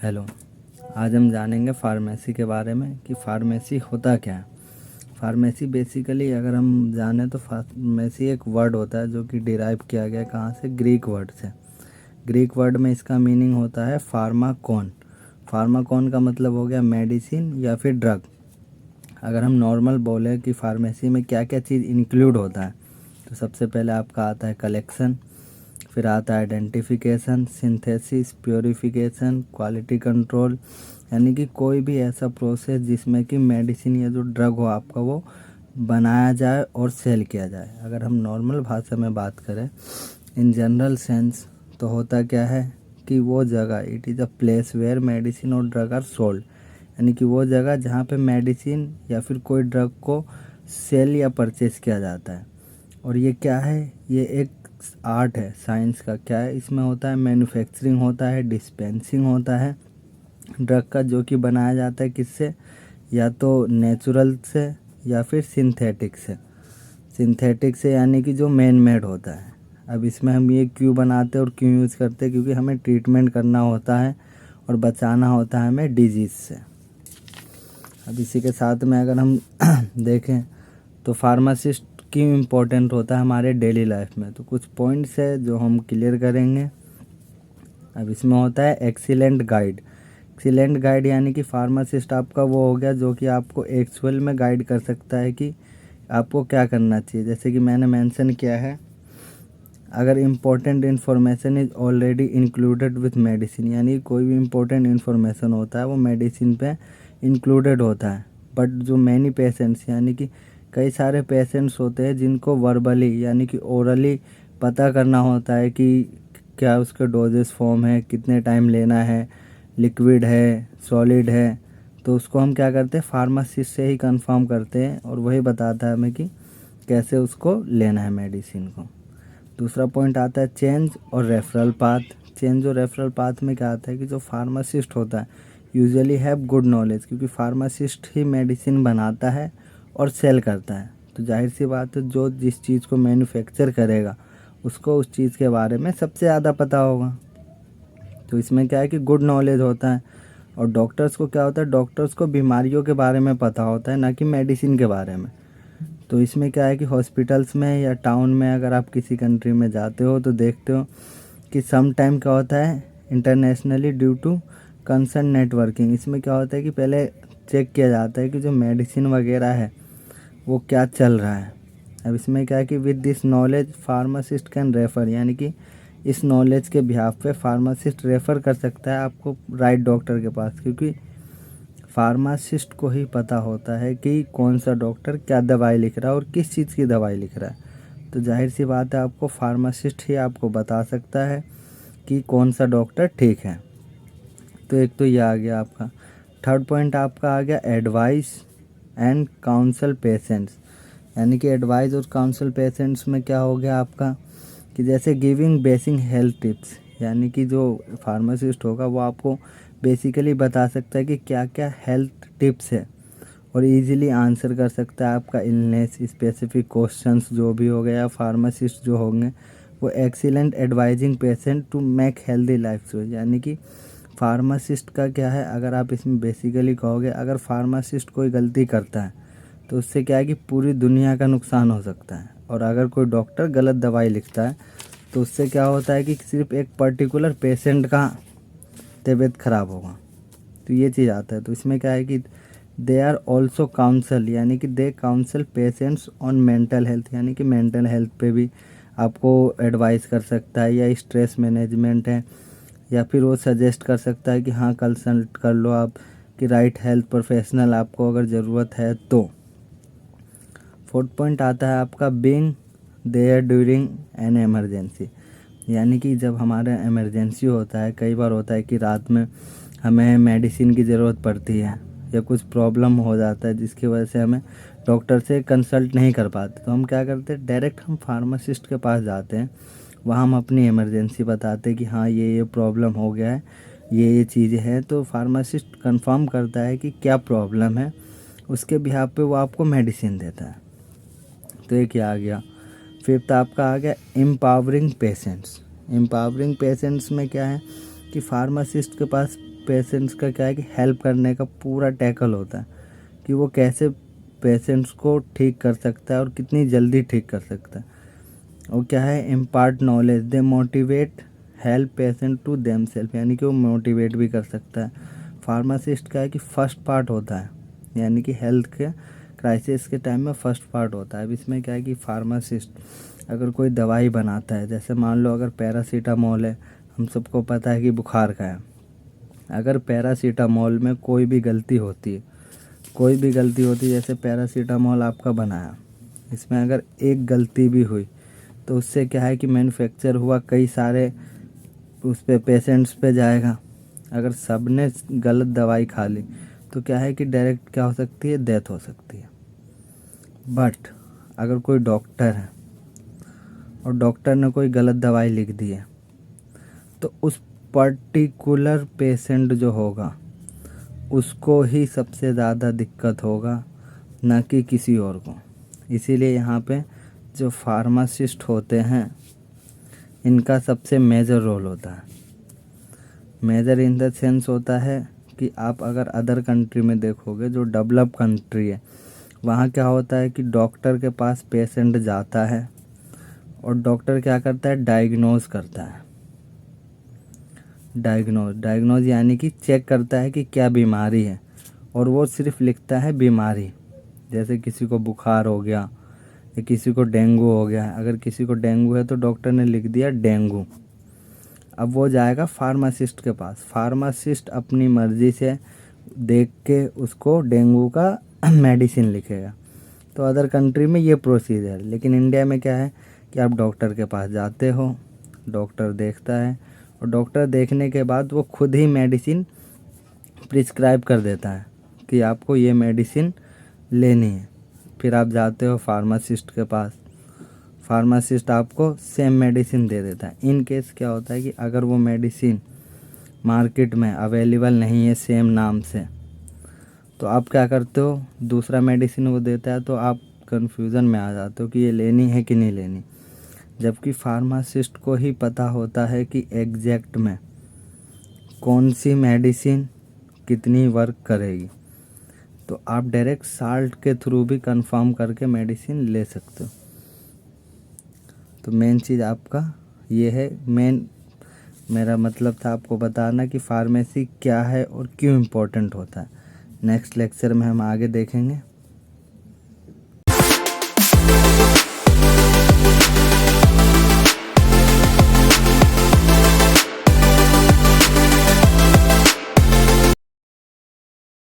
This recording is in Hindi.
हेलो। आज हम जानेंगे फार्मेसी के बारे में कि फार्मेसी होता क्या है। फार्मेसी बेसिकली अगर हम जाने तो फार्मेसी एक वर्ड होता है जो कि डिराइव किया गया है कहाँ से, ग्रीक वर्ड से। ग्रीक वर्ड में इसका मीनिंग होता है फार्माकोन। फार्माकोन का मतलब हो गया मेडिसिन या फिर ड्रग। अगर हम नॉर्मल बोले कि फार्मेसी में क्या क्या चीज़ इंक्लूड होता है तो सबसे पहले आपका आता है कलेक्शन, फिर आता है identification, synthesis, purification, quality control, यानी कि कोई भी ऐसा प्रोसेस जिसमें कि मेडिसिन या जो ड्रग हो आपका वो बनाया जाए और सेल किया जाए। अगर हम नॉर्मल भाषा में बात करें इन जनरल सेंस तो होता क्या है कि वो जगह it is a place where medicine और ड्रग आर सोल्ड, यानी कि वो जगह जहाँ पे मेडिसिन या फिर कोई ड्रग को सेल या परचेज किया जाता है। और ये क्या है, ये एक आर्ट है, साइंस का। क्या है इसमें होता है, मैन्युफैक्चरिंग होता है, डिस्पेंसिंग होता है ड्रग का, जो कि बनाया जाता है किससे, या तो नेचुरल से या फिर सिंथेटिक से। सिंथेटिक से यानी कि जो मैन मेड होता है। अब इसमें हम ये क्यों बनाते हैं और क्यों यूज़ करते हैं, क्योंकि हमें ट्रीटमेंट करना होता है और बचाना होता है हमें डिजीज़ से। अब इसी के साथ में अगर हम देखें तो फार्मासिस्ट क्यों इम्पोर्टेंट होता है हमारे डेली लाइफ में, तो कुछ पॉइंट्स है जो हम क्लियर करेंगे। अब इसमें होता है एक्सीलेंट गाइड। एक्सीलेंट गाइड यानी कि फार्मासिस्ट आपका वो हो गया जो कि आपको एक्चुअल में गाइड कर सकता है कि आपको क्या करना चाहिए। जैसे कि मैंने मेंशन किया है, अगर important information is already included with medicine, यानी कोई भी इम्पोर्टेंट इन्फॉर्मेशन होता है वो मेडिसिन पे इंक्लूडेड होता है। बट जो मैनी पेशेंट्स यानी कि कई सारे पेशेंट्स होते हैं जिनको वर्बली यानी कि ओरली पता करना होता है कि क्या उसके डोजेस फॉर्म है, कितने टाइम लेना है, लिक्विड है, सॉलिड है, तो उसको हम क्या करते हैं, फार्मासिस्ट से ही कंफर्म करते हैं और वही बताता है हमें कि कैसे उसको लेना है मेडिसिन को। दूसरा पॉइंट आता है चेंज और रेफरल पाथ। चेंज और रेफरल पाथ में क्या आता है कि जो फार्मासिस्ट होता है यूजुअली हैव गुड नॉलेज, क्योंकि फार्मासिस्ट ही मेडिसिन बनाता है और सेल करता है। तो जाहिर सी बात है जो जिस चीज़ को मैन्युफैक्चर करेगा उसको उस चीज़ के बारे में सबसे ज़्यादा पता होगा। तो इसमें क्या है कि गुड नॉलेज होता है। और डॉक्टर्स को क्या होता है, डॉक्टर्स को बीमारियों के बारे में पता होता है, ना कि मेडिसिन के बारे में। तो इसमें क्या है कि हॉस्पिटल्स में या टाउन में अगर आप किसी कंट्री में जाते हो तो देखते हो कि सम टाइम क्या होता है, internationally due to concern networking, इसमें क्या होता है कि पहले चेक किया जाता है कि जो मेडिसिन वगैरह है वो क्या चल रहा है। अब इसमें क्या है कि with this knowledge pharmacist can refer, यानी कि इस नॉलेज के बिहाफ पे फार्मासिस्ट रेफ़र कर सकता है आपको राइट डॉक्टर के पास, क्योंकि फार्मासिस्ट को ही पता होता है कि कौन सा डॉक्टर क्या दवाई लिख रहा है और किस चीज़ की दवाई लिख रहा है। तो जाहिर सी बात है आपको फार्मासिस्ट ही आपको बता सकता है कि कौन सा डॉक्टर ठीक है। तो एक तो ये आ गया आपका। थर्ड पॉइंट आपका आ गया एडवाइस एंड काउंसल पेशेंट्स, यानी कि एडवाइस और काउंसल पेशेंट्स में क्या हो गया आपका कि जैसे गिविंग बेसिक हेल्थ टिप्स, यानी कि जो फार्मासिस्ट होगा वो आपको बेसिकली बता सकता है कि क्या क्या हेल्थ टिप्स है और इजीली आंसर कर सकता है आपका इलनेस स्पेसिफिक क्वेश्चंस जो भी हो गया। फार्मासिस्ट जो होंगे वो excellent advising patient to make healthy life choice, यानी कि फार्मासिस्ट का क्या है, अगर आप इसमें बेसिकली कहोगे अगर फार्मासिस्ट कोई गलती करता है तो उससे क्या है कि पूरी दुनिया का नुकसान हो सकता है। और अगर कोई डॉक्टर गलत दवाई लिखता है तो उससे क्या होता है कि सिर्फ एक पर्टिकुलर पेशेंट का तबीयत ख़राब होगा। तो ये चीज़ आता है। तो इसमें क्या है कि दे आर ऑल्सो काउंसल, यानी कि they counsel patients on mental health, यानी कि मेंटल हेल्थ पे भी आपको एडवाइस कर सकता है, या स्ट्रेस मैनेजमेंट है, या फिर वो सजेस्ट कर सकता है कि हाँ कंसल्ट कर लो आप कि राइट हेल्थ प्रोफेशनल आपको अगर ज़रूरत है तो। फोर्थ पॉइंट आता है आपका being there during an emergency, यानी कि जब हमारा इमरजेंसी होता है, कई बार होता है कि रात में हमें मेडिसिन की ज़रूरत पड़ती है या कुछ प्रॉब्लम हो जाता है जिसकी वजह से हमें डॉक्टर से कंसल्ट नहीं कर पाते, तो हम क्या करते हैं, डायरेक्ट हम फार्मासिस्ट के पास जाते हैं। वहाँ हम अपनी इमरजेंसी बताते हैं कि हाँ ये प्रॉब्लम हो गया है, ये चीज़ें हैं। तो फार्मासिस्ट कंफर्म करता है कि क्या प्रॉब्लम है, उसके बिहाफ पे वो आपको मेडिसिन देता है। तो एक ये आ गया। फिफ्थ आपका आ गया एम्पावरिंग पेशेंट्स। एम्पावरिंग पेशेंट्स में क्या है कि फार्मासिस्ट के पास पेशेंट्स का क्या है कि हेल्प करने का पूरा टैकल होता है कि वो कैसे पेशेंट्स को ठीक कर सकता है और कितनी जल्दी ठीक कर सकता है। और क्या है, impart knowledge, they motivate help patient to them self, यानी कि वो मोटिवेट भी कर सकता है। फार्मासिस्ट का है कि फर्स्ट पार्ट होता है, यानी कि हेल्थ के क्राइसिस के टाइम में फर्स्ट पार्ट होता है। अब इसमें क्या है कि फार्मासिस्ट अगर कोई दवाई बनाता है, जैसे मान लो अगर पैरासीटामोल है, हम सबको पता है कि बुखार का है। अगर पैरासीटामोल में कोई भी गलती होती है, जैसे पैरासीटामोल आपका बनाया, इसमें अगर एक गलती भी हुई तो उससे क्या है कि मैन्युफैक्चर हुआ कई सारे उस पे पेशेंट्स पे जाएगा। अगर सब ने गलत दवाई खा ली तो क्या है कि डायरेक्ट क्या हो सकती है, डेथ हो सकती है। बट अगर कोई डॉक्टर है और डॉक्टर ने कोई गलत दवाई लिख दी है तो उस पर्टिकुलर पेशेंट जो होगा उसको ही सबसे ज़्यादा दिक्कत होगा, ना कि किसी और को। इसीलिए यहाँ पे जो फार्मासिस्ट होते हैं इनका सबसे मेजर रोल होता है। मेजर इन द सेंस होता है कि आप अगर अदर कंट्री में देखोगे, जो डेवलप कंट्री है, वहाँ क्या होता है कि डॉक्टर के पास पेशेंट जाता है और डॉक्टर क्या करता है, डायग्नोज करता है। डायग्नोज यानी कि चेक करता है कि क्या बीमारी है, और वो सिर्फ लिखता है बीमारी। जैसे किसी को बुखार हो गया या किसी को डेंगू हो गया, अगर किसी को डेंगू है तो डॉक्टर ने लिख दिया डेंगू। अब वो जाएगा फार्मासिस्ट के पास, फार्मासिस्ट अपनी मर्ज़ी से देख के उसको डेंगू का मेडिसिन लिखेगा। तो अदर कंट्री में ये प्रोसीजर है, लेकिन इंडिया में क्या है कि आप डॉक्टर के पास जाते हो, डॉक्टर देखता है और डॉक्टर देखने के बाद वो खुद ही मेडिसिन प्रिस्क्राइब कर देता है कि आपको ये मेडिसिन लेनी है। फिर आप जाते हो फार्मासिस्ट के पास, फार्मासिस्ट आपको सेम मेडिसिन दे देता है। इन केस क्या होता है कि अगर वो मेडिसिन मार्केट में अवेलेबल नहीं है सेम नाम से, तो आप क्या करते हो, दूसरा मेडिसिन वो देता है तो आप कंफ्यूजन में आ जाते हो कि ये लेनी है कि नहीं लेनी। जबकि फार्मासिस्ट को ही पता होता है कि एग्जैक्ट में कौन सी मेडिसिन कितनी वर्क करेगी। तो आप डायरेक्ट साल्ट के थ्रू भी कंफर्म करके मेडिसिन ले सकते हो। तो मेन चीज़ आपका ये है, मेरा मतलब था आपको बताना कि फार्मेसी क्या है और क्यों इम्पोर्टेंट होता है। नेक्स्ट लेक्चर में हम आगे देखेंगे।